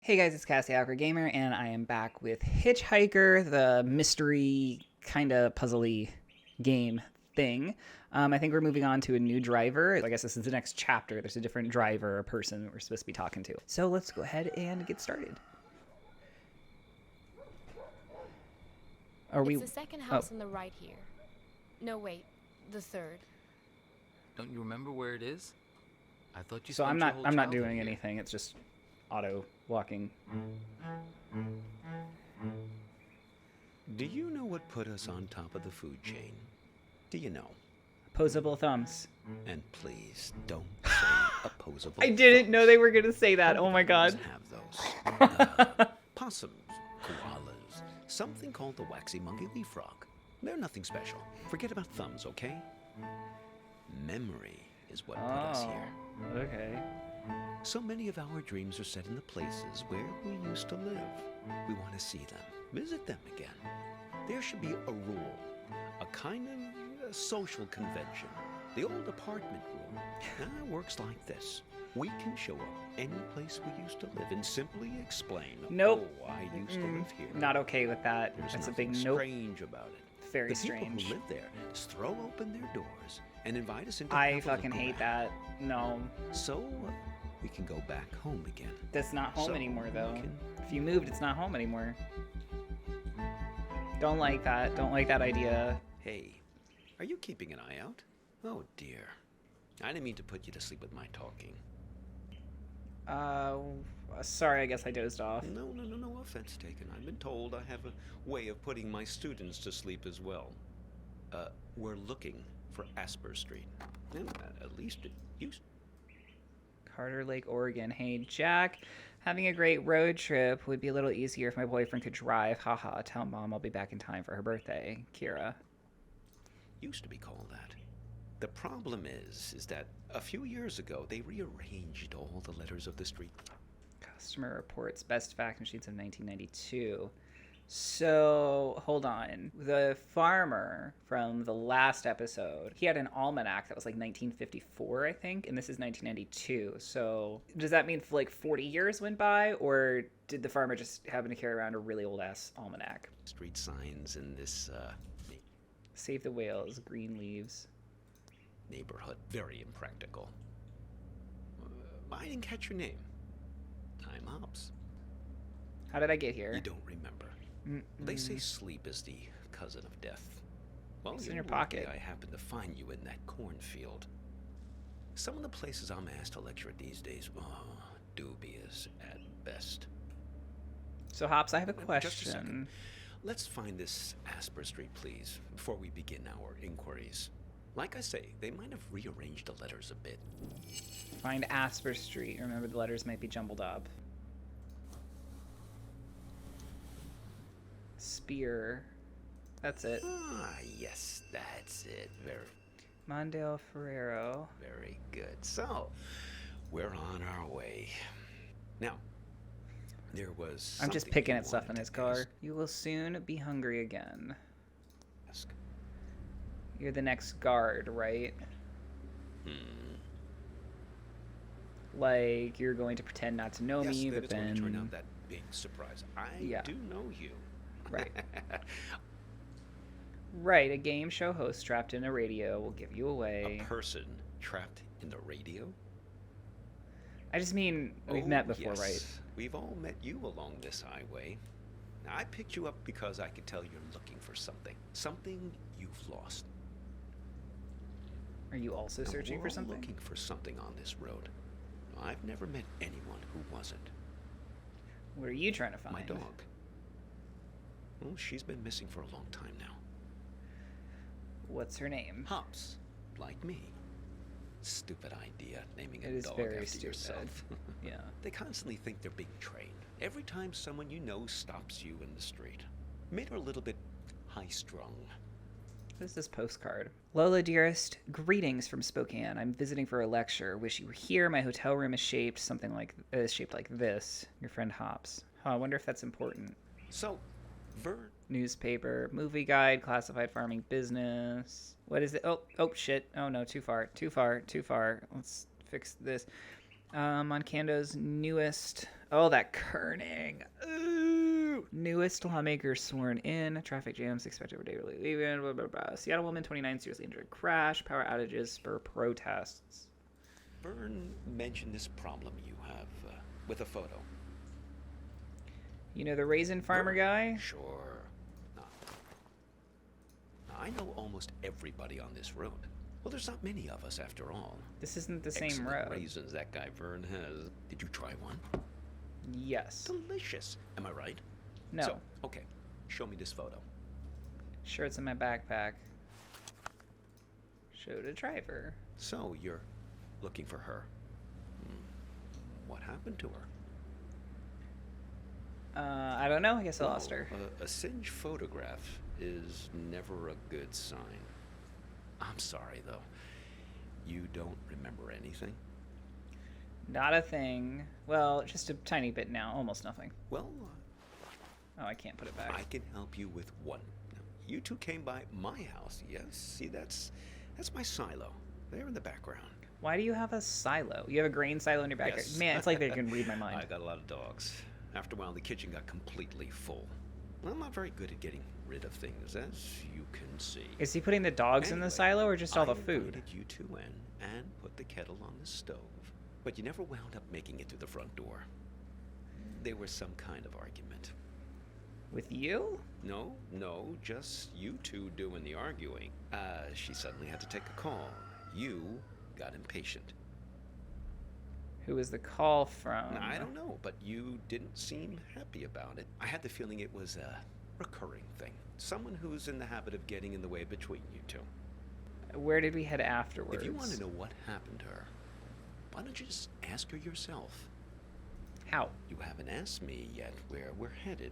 Hey guys, it's Gaymer, and I am back with HitchHiker, the mystery kind of puzzly game thing. I think we're moving on to a new driver. I guess this is the next chapter. There's a different driver or person that we're supposed to be talking to. So let's go ahead and get started. It's the second house on the right here. No, wait, the third. Don't you remember where it is? I thought you. So spent I'm your not. whole I'm not childhood doing here. anything. It's just auto walking. Do you know what put us on top of the food chain? Do you know? Opposable thumbs. And please don't say opposable. I didn't know they were gonna say that. Oh my god. Have those. Possums, koalas, something called the waxy monkey leaf frog. They're nothing special. Forget about thumbs, okay? Memory is what put us here. Okay. So many of our dreams are set in the places where we used to live. We want to see them, visit them again. There should be a rule, a kind of a social convention. The old apartment rule. Now it works like this. We can show up any place we used to live and simply explain, Nope. oh, I used to live here. Not okay with that. There's That's a nothing big nope. strange about it. Very The strange. people who live there just throw open their doors and invite us in to I have a fucking look hate around. that. No, So we can go back home again. that's not home So anymore, though. we can- If you moved, it's not home anymore. Don't like that. Don't like that idea. Hey, are you keeping an eye out? Oh dear. I didn't mean to put you to sleep with my talking. Sorry, I guess I dozed off. No offense taken. I've been told I have a way of putting my students to sleep as well. We're looking for Asper Street. And at least it used. Carter Lake, Oregon. Hey, Jack. Having a great road trip would be a little easier if my boyfriend could drive. Haha. Tell Mom I'll be back in time for her birthday. Kira. Used to be called that. The problem is that a few years ago they rearranged all the letters of the street. Customer reports best fax machines of 1992. So, hold on. The farmer from the last episode, he had an almanac that was like 1954, I think, and this is 1992. So, does that mean like 40 years went by, or did the farmer just happen to carry around a really old-ass almanac? Street signs in this Save the whales, green leaves. neighborhood. Very impractical. I didn't catch your name. I'm Hobbs. How did I get here? You don't remember. They say sleep is the cousin of death. Well, It's in you're your pocket. lucky I happened to find you in that cornfield. Some of the places I'm asked to lecture at these days, dubious at best. So, Hops, I have a Just a question. second. Let's find this Asper Street, please, before we begin our inquiries. Like I say, they might have rearranged the letters a bit. Find Asper Street. Remember, the letters might be jumbled up. Spear. That's it. Ah, yes, that's it. Mondale Ferrero. Very good. So, we're on our way. Now, there was. I'm just something picking you at stuff in wanted his to car. You will soon be hungry again. ask. You're the next guard, right? Like, you're going to pretend not to know Yes, me, then but it's going to turn then... out that big surprise. I Yeah. do know you. Right. Right, a game show host trapped in a radio will give you away. A person trapped in the radio? I just mean, we've met before, yes. right? We've all met you along this highway. Now, I picked you up because I could tell you're looking for something. Something you've lost. Are you also Now, searching we're for all something? looking for something on this road. I've never met anyone who wasn't. What are you trying to find? My dog. Well, she's been missing for a long time now. What's her name? Hops, like me. Stupid idea, naming It a is dog very after stupid. yourself. Yeah. They constantly think they're being trained. Every time someone you know stops you in the street. Made her a little bit high-strung. What is this postcard? Lola, dearest, greetings from Spokane. I'm visiting for a lecture. Wish you were here. My hotel room is shaped shaped like this. Your friend Hops. Huh, I wonder if that's important. So, Vern. Newspaper, movie guide, classified farming business. What is it? Oh, shit. Oh, no, too far. Let's fix this. Moncando's newest... Oh, that kerning. Ooh. Newest lawmaker sworn in. Traffic jams expected for daily leaving. Blah, blah, blah. Seattle woman 29 seriously injured crash. Power outages spur protests. Vern mentioned this problem you have with a photo. You know the raisin farmer guy? Sure. Now, I know almost everybody on this road. Well, there's not many of us after all. This isn't the same Excellent road. raisins that guy Vern has. Did you try one? Yes. Delicious. Am I right? No. So, okay. Show me this photo. Sure, it's in my backpack. Show the driver. So, you're looking for her. What happened to her? I don't know. I guess I lost her. A singe photograph is never a good sign. I'm sorry, though. You don't remember anything? Not a thing. Well, just a tiny bit now. Almost nothing. Well, Oh, I can't put it back. I can help you with one. Now, you two came by my house, yes? See, that's my silo. There in the background. Why do you have a silo? You have a grain silo in your backyard? Yes. Man, it's like they can read my mind. I got a lot of dogs. After a while, the kitchen got completely full. I'm not very good at getting rid of things, as you can see. Is he putting the dogs in the silo or just all the I food? invited you two in and put the kettle on the stove, but you never wound up making it through the front door. There was some kind of argument. With you? No, just you two doing the arguing. She suddenly had to take a call. You got impatient. Who was the call from? I don't know, but you didn't seem happy about it. I had the feeling it was a recurring thing. Someone who's in the habit of getting in the way between you two. Where did we head afterwards? If you want to know what happened to her, why don't you just ask her yourself? How? You haven't asked me yet where we're headed.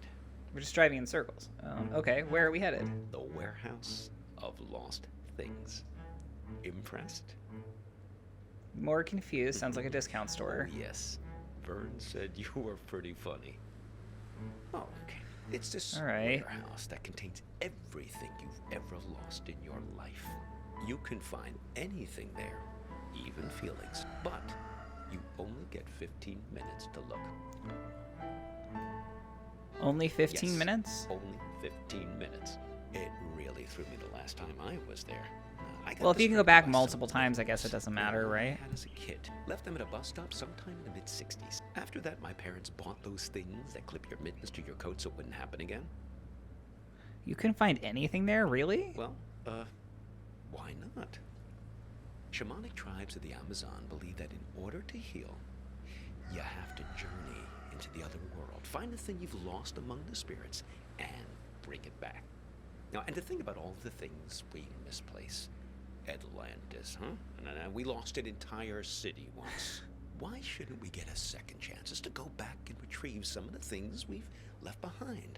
We're just driving in circles. Okay, where are we headed? The warehouse of lost things. Impressed? More confused. Sounds like a discount store. Oh, yes. Vern said you were pretty funny. Oh, okay. It's this All right. warehouse that contains everything you've ever lost in your life. You can find anything there, even feelings, but you only get 15 minutes to look. Only 15 Yes, minutes? Only 15 minutes. It really threw me the last time I was there. I got Well, if this you can go from back my multiple son's times, I guess it parents. doesn't matter, I right? had as a kid. Left them at a bus stop sometime in the mid-60s. After that, my parents bought those things that clip your mittens to your coat so it wouldn't happen again. You can find anything there, really? Well, why not? Shamanic tribes of the Amazon believe that in order to heal, you have to journey into the other world, find the thing you've lost among the spirits, and bring it back. Now, and to think about all the things we misplace. Atlantis, huh? And we lost an entire city once. Why shouldn't we get a second chance just to go back and retrieve some of the things we've left behind?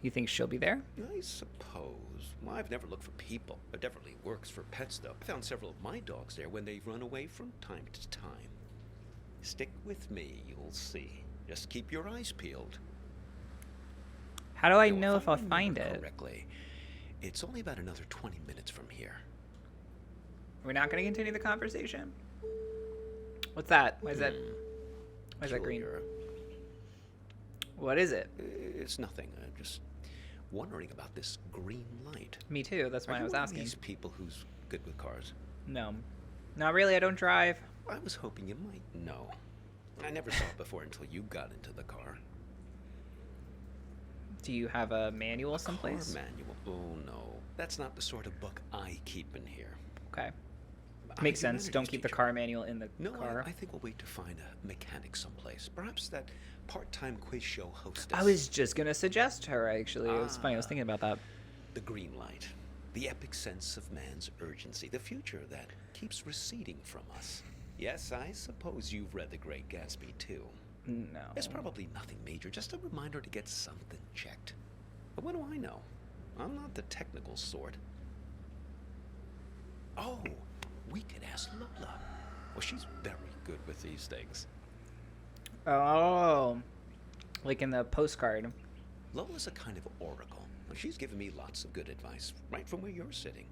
You think she'll be there? I suppose. Well, I've never looked for people. It definitely works for pets, though. I found several of my dogs there when they've run away from time to time. Stick with me, you'll see. Just keep your eyes peeled. How do I Now, know if I'll remember find it? correctly, it's only about another 20 minutes from here. We're not going to continue the conversation? What's that? Why is that? Why is that green? Peculiar. What is it? It's nothing. I'm just wondering about this green light. Me too. That's why Are I you was one of asking. these people who's good with cars? No. Not really. I don't drive. I was hoping you might know. I never saw it before until you got into the car. Do you have a manual someplace? Car manual? Oh no, that's not the sort of book I keep in here. Okay. I'm Makes a sense. Don't humanities keep the teacher. car manual in the No, car. I think we'll wait to find a mechanic someplace. Perhaps that part-time quiz show hostess. I was just going to suggest her, actually. It was funny. I was Ah. thinking about that. The green light. The epic sense of man's urgency. The future that keeps receding from us. Yes, I suppose you've read The Great Gatsby, too. No. It's probably nothing major, just a reminder to get something checked. But what do I know? I'm not the technical sort. Oh, we could ask Lola. Well, she's very good with these things. Oh. Like in the postcard. Lola's a kind of oracle. She's given me lots of good advice, right from where you're sitting.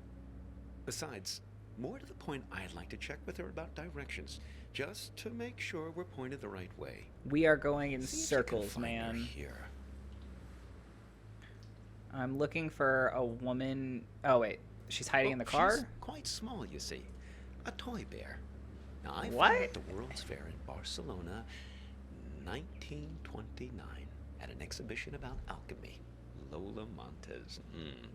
Besides, more to the point, I'd like to check with her about directions. just to make sure we're pointed the right way. We are going in See if you can circles, find her man. Here. I'm looking for a woman. Oh, wait. She's hiding in the car? She's quite small, you see. A toy bear. Now, I What? found at the World's Fair in Barcelona, 1929, at an exhibition about alchemy. Lola Montez.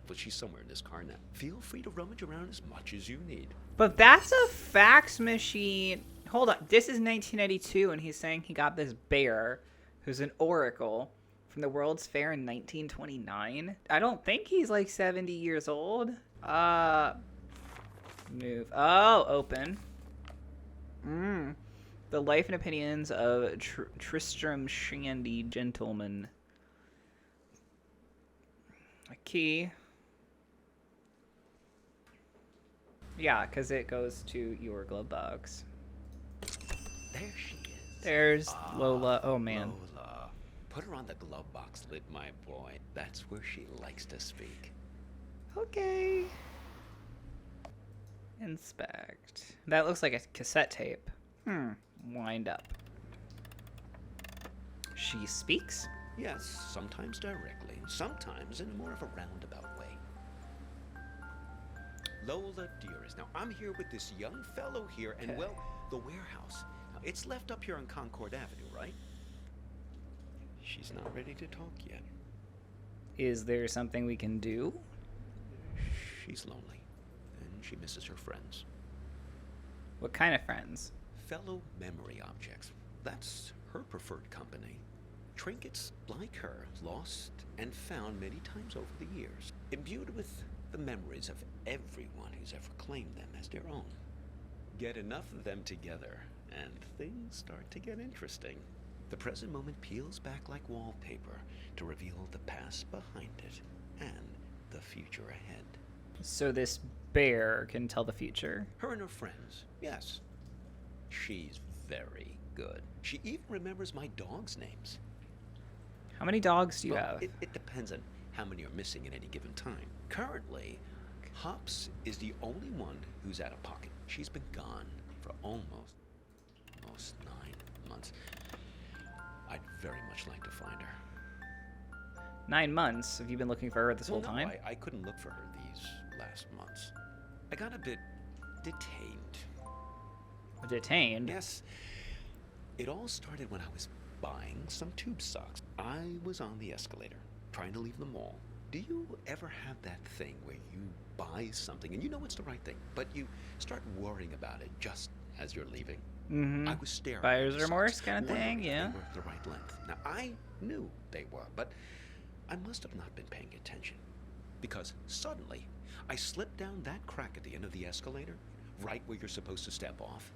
But she's somewhere in this car now. Feel free to rummage around as much as you need. But that's a fax machine. Hold on. This is 1992, and he's saying he got this bear, who's an oracle, from the World's Fair in 1929. I don't think he's like 70 years old. Move. Oh, open. The life and opinions of Tristram Shandy, gentleman. A key. Yeah, because it goes to your glove box. There she is. There's Lola. Oh, man. Lola. Put her on the glove box lid, my boy. That's where she likes to speak. Okay. Inspect. That looks like a cassette tape. Wind up. She speaks? Yes, sometimes directly, sometimes in more of a roundabout way. Lola, dearest, now I'm here with this young fellow here, and well, the warehouse. Now, it's left up here on Concord Avenue, right? She's not ready to talk yet. Is there something we can do? She's lonely, and she misses her friends. What kind of friends? Fellow memory objects. That's her preferred company. Trinkets like her, lost and found many times over the years, imbued with the memories of everyone who's ever claimed them as their own. Get enough of them together, and things start to get interesting. The present moment peels back like wallpaper to reveal the past behind it and the future ahead. So this bear can tell the future? Her and her friends, yes. She's very good. She even remembers my dogs' names. How many dogs do you Well, have? It depends on how many are missing at any given time. Currently, Hops is the only one who's out of pocket. She's been gone for almost 9 months. I'd very much like to find her. 9 months? Have you been looking for her this whole time? No, I couldn't look for her these last months. I got a bit detained. Detained? Yes. It all started when I was buying some tube socks. I was on the escalator, trying to leave the mall. Do you ever have that thing where you buy something and you know it's the right thing, but you start worrying about it just as you're leaving? Mm-hmm. I was staring. Buyer's at the remorse socks, kind of wondering thing, if yeah. They were the right length. Now, I knew they were, but I must have not been paying attention. Because suddenly, I slipped down that crack at the end of the escalator, right where you're supposed to step off.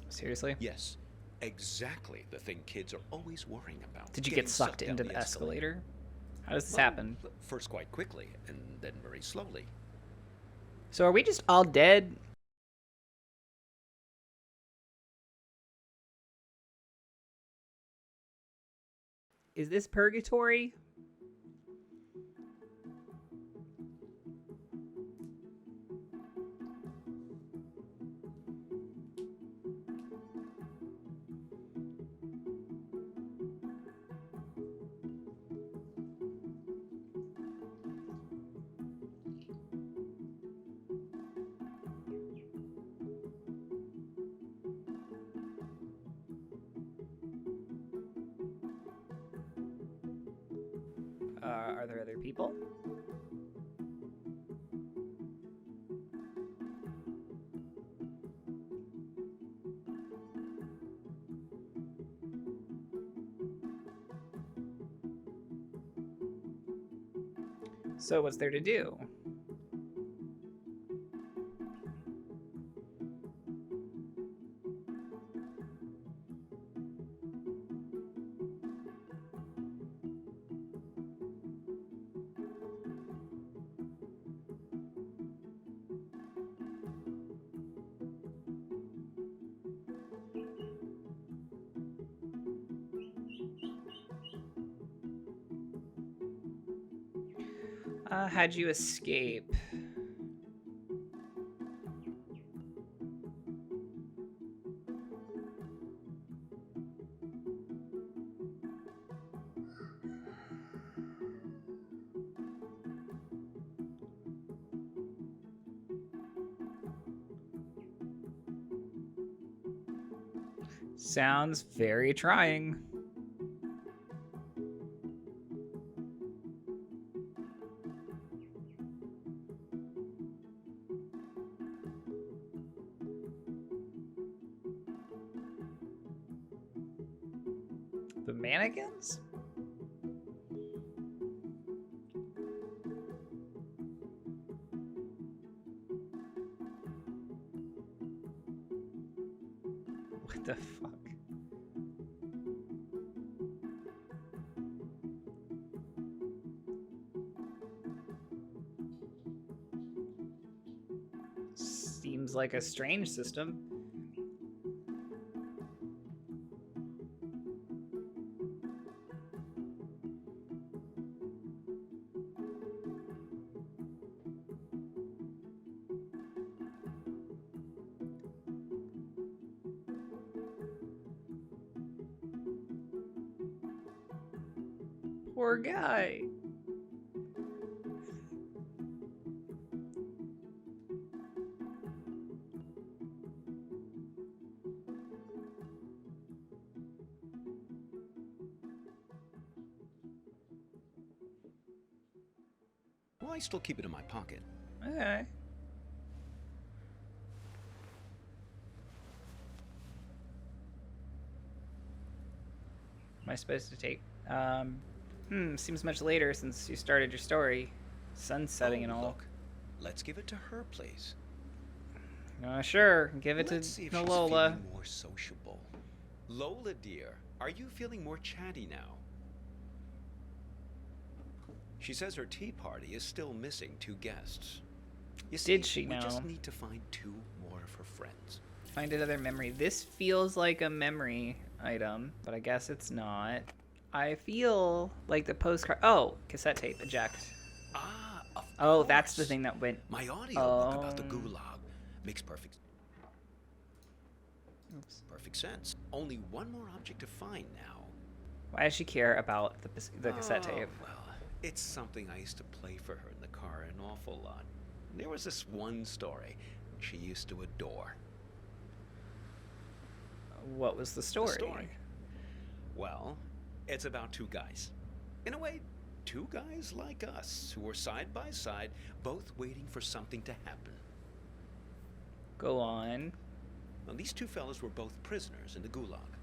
Seriously? Yes, exactly the thing kids are always worrying about. Did you Getting get sucked down into the escalator? How does this happen? First quite quickly, and then very slowly. So are we just all dead? Is this purgatory? Are there other people? So what's there to do? How'd you escape? Sounds very trying. The mannequins? What the fuck? Seems like a strange system. Poor guy. Well, I still keep it in my pocket. Okay. Am I supposed to take? Seems much later since you started your story. Sun's setting and all. Look, let's give it to her, please. Sure. Give it Let's see to if she's Lola. feeling more sociable. Lola, dear, are you feeling more chatty now? She says her tea party is still missing 2 guests. You see, Did she we now? just need to find 2 more of her friends. Find another memory. This feels like a memory item, but I guess it's not. I feel like the postcard. Oh, cassette tape. Eject. Ah, of Oh, that's the course. thing that went. My audiobook about the Oh. gulag makes Oops. perfect sense. Only one more object to find now. Why does she care about the cassette tape? Well, it's something I used to play for her in the car an awful lot. There was this one story she used to adore. What was the story? The story. Well, it's about 2 guys. In a way, 2 guys like us who were side by side, both waiting for something to happen. Go on. Now, these 2 fellas were both prisoners in the gulag.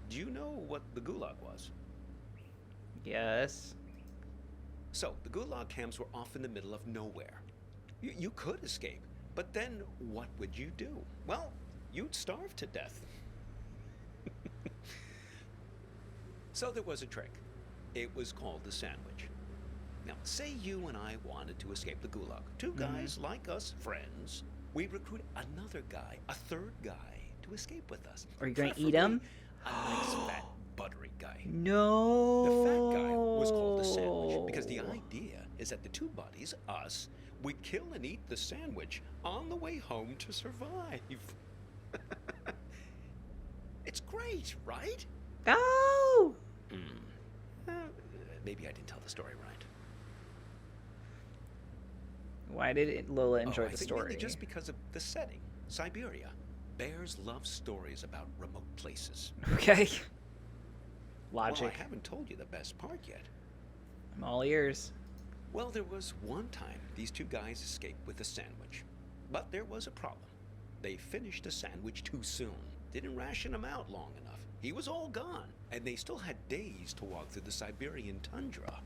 Do you know what the gulag was? Yes. So, the gulag camps were off in the middle of nowhere. You could escape, but then what would you do? Well, you'd starve to death. So there was a trick. It was called the sandwich. Now, say you and I wanted to escape the gulag. 2 guys like us, friends. We'd recruit another guy, a 3rd guy, to escape with us. Are you gonna eat Preferably him? A nice, fat, buttery guy. No. The fat guy was called the sandwich because the idea is that the 2 buddies, us, we'd kill and eat the sandwich on the way home to survive. It's great, right? Oh. Maybe I didn't tell the story right. Why did Lola enjoy I the think story? mainly just because of the setting. Siberia. Bears love stories about remote places. Okay. Well, Logic. I haven't told you the best part yet. I'm all ears. Well, there was one time these 2 guys escaped with a sandwich. But there was a problem. They finished the sandwich too soon. Didn't ration him out long enough. He was all gone. And they still had days to walk through the Siberian tundra.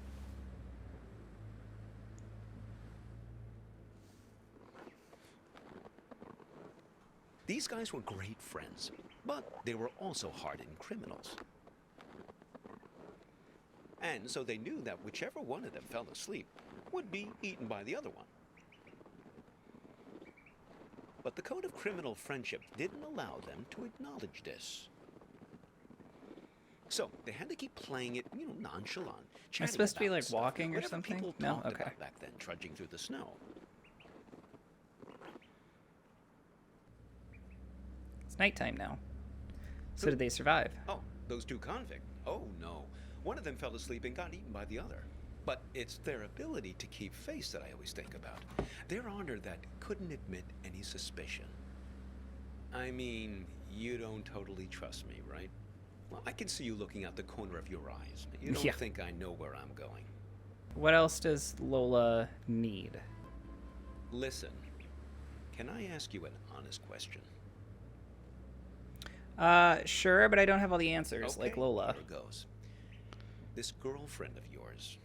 These guys were great friends, but they were also hardened criminals. And so they knew that whichever one of them fell asleep would be eaten by the other one. But the code of criminal friendship didn't allow them to acknowledge this. So they had to keep playing it, nonchalant. Am I chatting supposed to be about like stuff, walking or whatever something? people No? talked Okay. about back then, trudging through the snow. It's nighttime now. So did they survive? Oh, those 2 convicts. Oh, no. One of them fell asleep and got eaten by the other. But it's their ability to keep face that I always think about. Their honor that couldn't admit any suspicion. I mean, You don't totally trust me, right? Well, I can see you looking out the corner of your eyes. You don't Yeah. think I know where I'm going. What else does Lola need? Listen, can I ask you an honest question? Sure, but I don't have all the answers, like Lola. Here goes. This girlfriend of yours,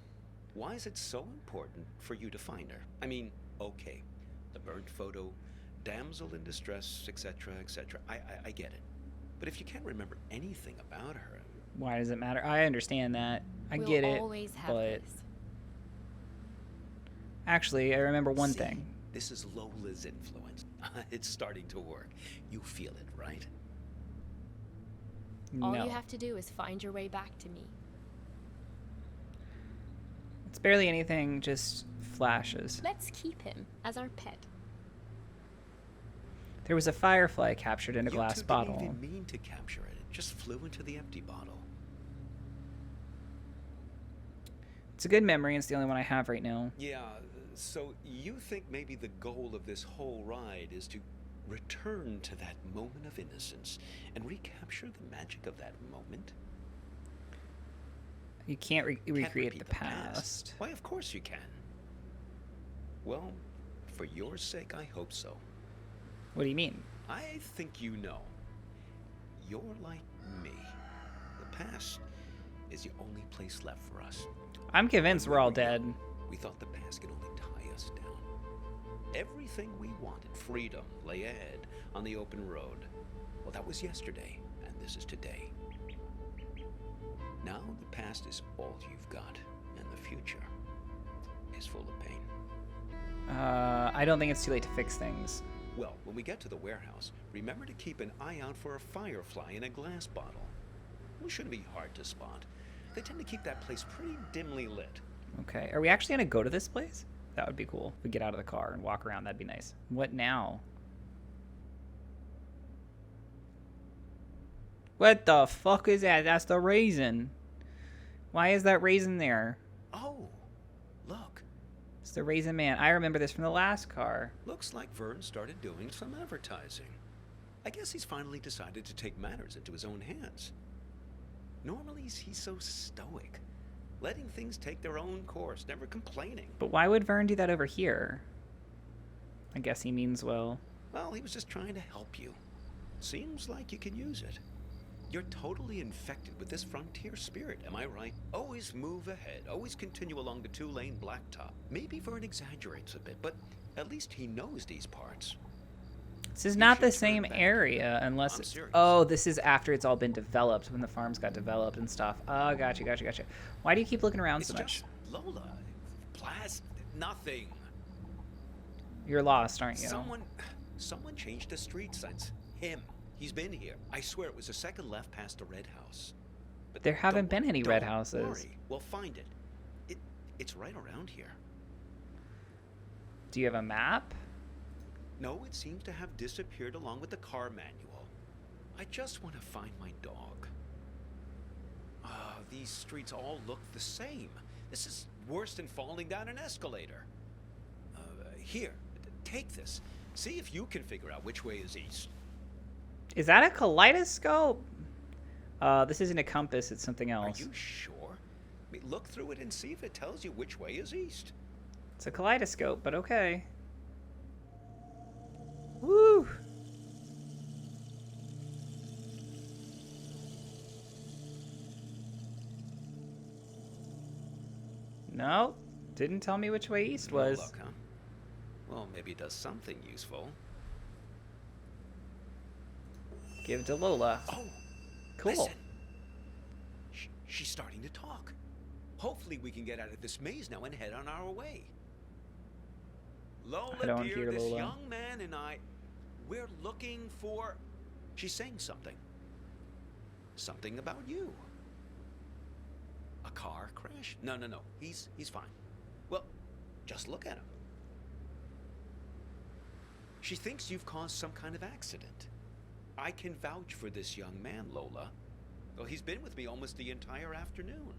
why is it so important for you to find her? I mean, okay, the burnt photo, damsel in distress, etc., etc. I get it. But if you can't remember anything about her... Why does it matter? I understand that. I We'll get it, always have but... this. Actually, I remember one See, thing. This is Lola's influence. It's starting to work. You feel it, right? All No. you have to do is find your way back to me. It's barely anything, just flashes. Let's keep him as our pet. There was a firefly captured in a glass You two bottle. didn't even mean to capture it. It just flew into the empty bottle. It's a good memory, and it's the only one I have right now. Yeah, so you think maybe the goal of this whole ride is to return to that moment of innocence and recapture the magic of that moment? You can't Can't recreate repeat the past. Why, of course you can. Well, for your sake, I hope so. What do you mean? I think you know. You're like me. The past is the only place left for us. I'm convinced When we're we all were dead. young, we thought the past could only tie us down. Everything we wanted, freedom, lay ahead on the open road. Well, that was yesterday, and this is today. Now the past is all you've got, and the future is full of pain. I don't think it's too late to fix things. Well, when we get to the warehouse, remember to keep an eye out for a firefly in a glass bottle. It shouldn't be hard to spot. They tend to keep that place pretty dimly lit. Okay. Are we actually going to go to this place? That would be cool. If we get out of the car and walk around, that'd be nice. What now? What the fuck is that? That's the raisin. Why is that raisin there? Oh, look. It's the Raisin Man. I remember this from the last car. Looks like Vern started doing some advertising. I guess he's finally decided to take matters into his own hands. Normally, he's so stoic, letting things take their own course, never complaining. But why would Vern do that over here? I guess he means well. Well, he was just trying to help you. Seems like you can use it. You're totally infected with this frontier spirit, am I right? Always move ahead, always continue along the two-lane blacktop. Maybe Vern exaggerates a bit, but at least he knows these parts. This is You not should the turn same back. area unless I'm it's... serious. Oh, this is after it's all been developed, when the farms got developed and stuff. Oh, gotcha. Why do you keep looking around It's so much? just Lola. Nothing. You're lost, aren't you? Someone changed the street signs. Him. He's been here. I swear it was the second left past the red house. But There haven't don't been any red don't houses. Worry. We'll find it. It's right around here. Do you have a map? No, it seems to have disappeared along with the car manual. I just want to find my dog. These streets all look the same. This is worse than falling down an escalator. Here, take this. See if you can figure out which way is east. Is that a kaleidoscope? This isn't a compass, it's something else. Are you sure? I mean, look through it and see if it tells you which way is east. It's a kaleidoscope, but okay. Woo! No, didn't tell me which way east No was. luck, huh? Well, maybe it does something useful. Give it to Lola. Oh, Cool. listen. She's starting to talk. Hopefully we can get out of this maze now and head on our way. Lola, I don't dear, hear this Lola. young man and I, we're looking for... She's saying something. Something about you. A car crash? No. He's fine. Well, just look at him. She thinks you've caused some kind of accident. I can vouch for this young man, Lola. Well, he's been with me almost the entire afternoon.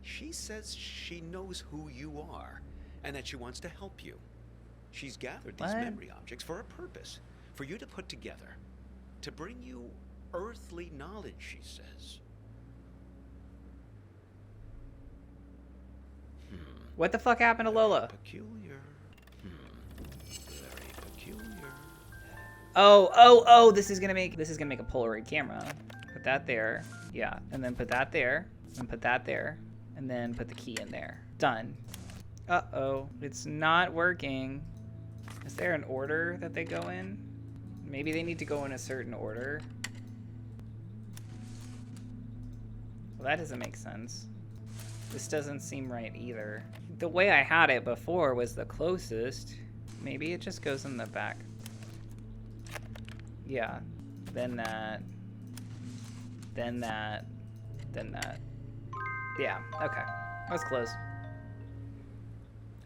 She says she knows who you are and that she wants to help you. She's gathered these What? memory objects for a purpose, for you to put together. to bring you earthly knowledge, she says. What the fuck happened to Lola? Peculiar. Very peculiar. Oh, this is gonna make a Polaroid camera. Put that there. Yeah, and then put that there, and put that there, and then put the key in there. Done. Uh-oh, it's not working. Is there an order that they go in? Maybe they need to go in a certain order. Well, that doesn't make sense. This doesn't seem right either. The way I had it before was the closest. Maybe it just goes in the back. Yeah, then that, then that, then that. Yeah, okay. That's close.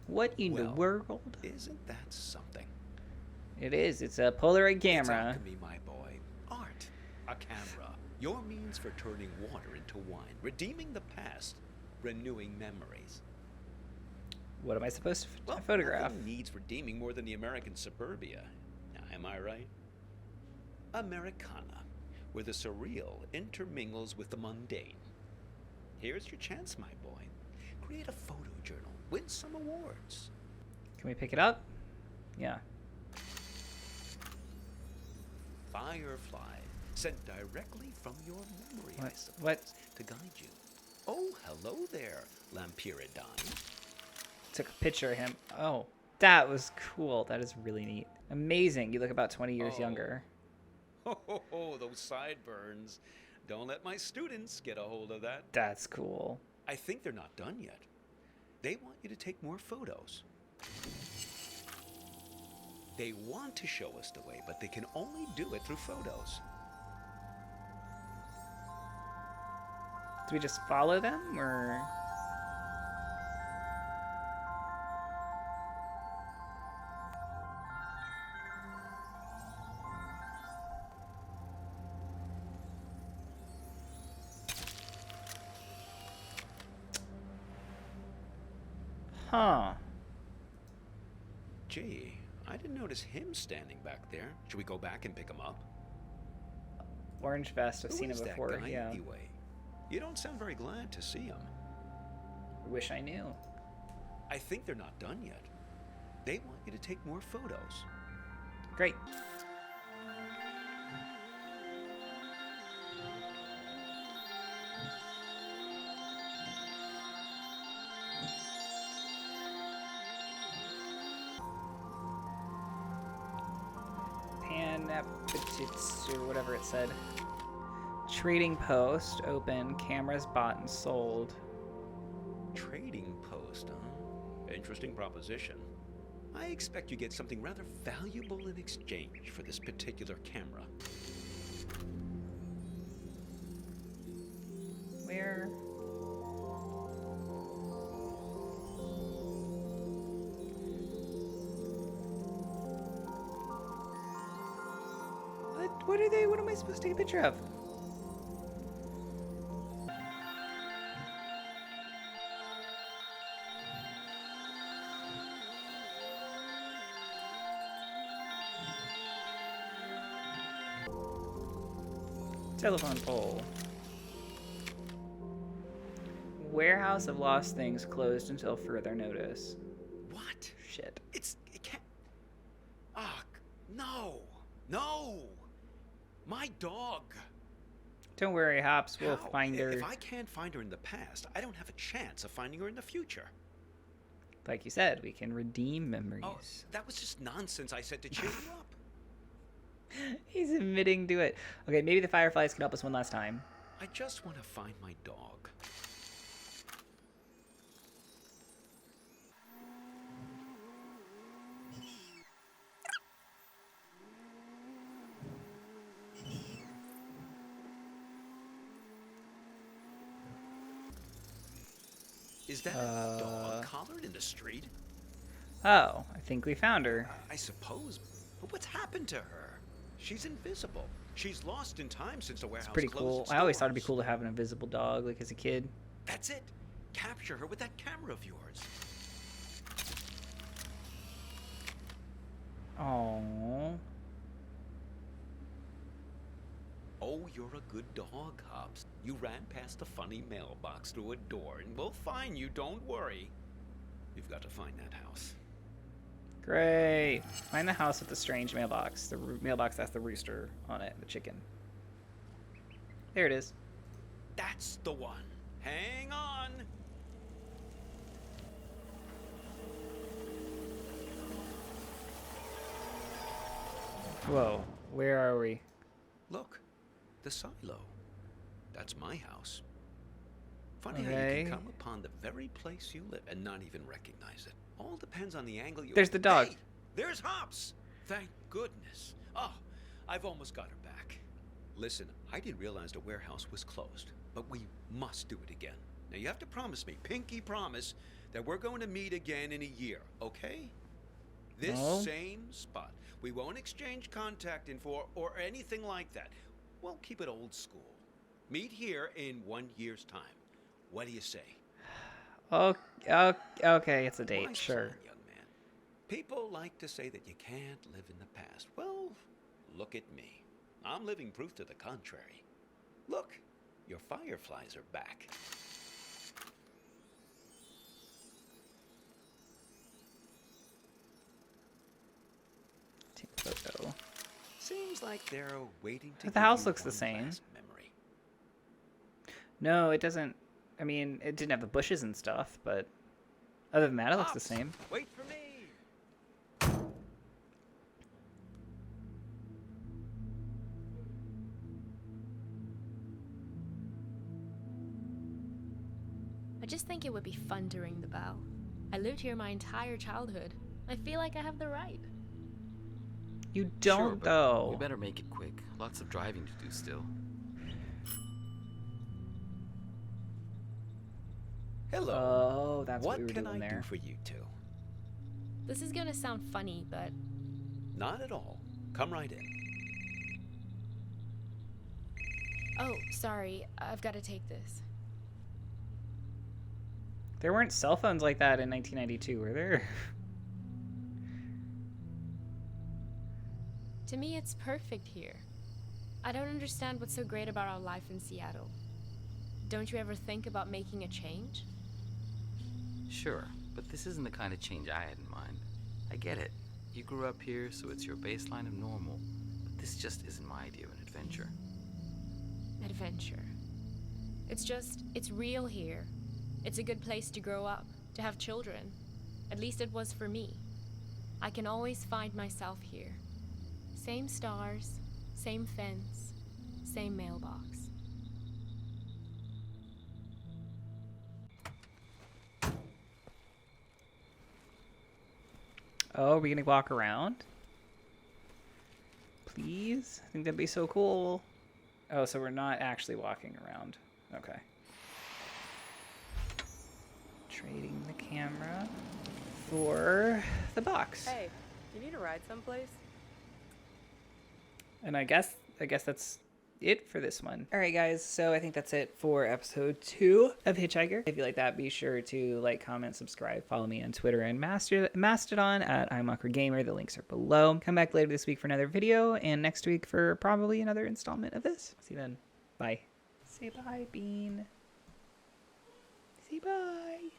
What in the world? Isn't that something? It is. It's a Polaroid camera. It's alchemy, my boy. Art. A camera. Your means for turning water into wine, redeeming the past, renewing memories. What am I supposed to photograph? Nothing needs redeeming more than the American suburbia. Now, am I right? Americana, where the surreal intermingles with the mundane. Here's your chance, my boy. Create a photo journal. Win some awards. Can we pick it up? Yeah. Firefly, sent directly from your memory, I suppose, What? to guide you. Oh, hello there, Lampiridine. Took a picture of him. Oh, that was cool. That is really neat. Amazing. You look about 20 years younger. Oh, those sideburns. Don't let my students get a hold of that. That's cool. I think they're not done yet. They want you to take more photos. They want to show us the way, but they can only do it through photos. Do we just follow them, or? Huh. Gee, I didn't notice him standing back there. Should we go back and pick him up? Orange vest. I've Who seen is it that before. guy Yeah. anyway? You don't sound very glad to see him. Wish I knew. I think they're not done yet. They want you to take more photos. Great. Appetits, or whatever it said. Trading post, open, cameras bought and sold. Trading post, huh? Interesting proposition. I expect you get something rather valuable in exchange for this particular camera. Where? What are they? What am I supposed to take a picture of? Telephone pole. Warehouse of lost things closed until further notice. What? Shit. It can't. Ah, no. No. My dog. Don't worry, Hops. We'll How? find her. If I can't find her in the past, I don't have a chance of finding her in the future. Like you said, we can redeem memories. Oh, that was just nonsense I said to cheer you up. He's admitting to it. Okay, maybe the Fireflies can help us one last time. I just want to find my dog. Is that a dog collared in the street? Oh, I think we found her. I suppose. But what's happened to her? She's invisible. She's lost in time since the warehouse It's pretty closed cool. its I always thought it'd be doors. cool to have an invisible dog, like as a kid. That's it. Capture her with that camera of yours. Oh. Oh, you're a good dog, Hobbs. You ran past the funny mailbox through a door, and we'll find you, don't worry. You've got to find that house. Great. Find the house with the strange mailbox. The mailbox that's the rooster on it, the chicken. There it is. That's the one. Hang on. Whoa, where are we? Look, the silo. That's my house. Funny how Okay. you can come upon the very place you live and not even recognize it. All depends on the angle you... There's the dog. Hey, there's Hops. Thank goodness. Oh, I've almost got her back. Listen, I didn't realize the warehouse was closed, but we must do it again. Now you have to promise me, pinky promise, that we're going to meet again in a year, okay? This No. same spot. We won't exchange contact info or anything like that. We'll keep it old school. Meet here in 1 year's time. What do you say? Oh, okay, it's a date, Why sure. so, young man? People like to say that you can't live in the past. Well, look at me. I'm living proof to the contrary. Look, your fireflies are back. Take a photo. Seems like they're waiting to The give house you looks the one same. last memory. No, it doesn't. I mean, it didn't have the bushes and stuff, but other than that, it looks the Hops, same. Wait for me. I just think it would be fun to ring the bell. I lived here my entire childhood. I feel like I have the right. You Sure, don't, but though. we better make it quick. Lots of driving to do still. Hello. Oh, that's what we were can doing I there. do for you two? This is gonna sound funny, but Not at all. Come right in. oh, sorry, I've got to take this. There weren't cell phones like that in 1992, were there? To me, it's perfect here. I don't understand what's so great about our life in Seattle. Don't you ever think about making a change? Sure, but this isn't the kind of change I had in mind. I get it. You grew up here, so it's your baseline of normal. But this just isn't my idea of an adventure. Adventure. It's real here. It's a good place to grow up, to have children. At least it was for me. I can always find myself here. Same stars, same fence, same mailbox. Oh, are we gonna walk around? Please? I think that'd be so cool. Oh, so we're not actually walking around. Okay. Trading the camera for the box. Hey, you need a ride someplace? And I guess that's it for this one. All right, guys. So I think that's it for episode 2 of HitchHiker. If you like that, be sure to like, comment, subscribe, follow me on Twitter and Mastodon at Gaymer. The links are below. Come back later this week for another video, and next week for probably another installment of this. See you then. Bye. Say bye, Bean. Say bye.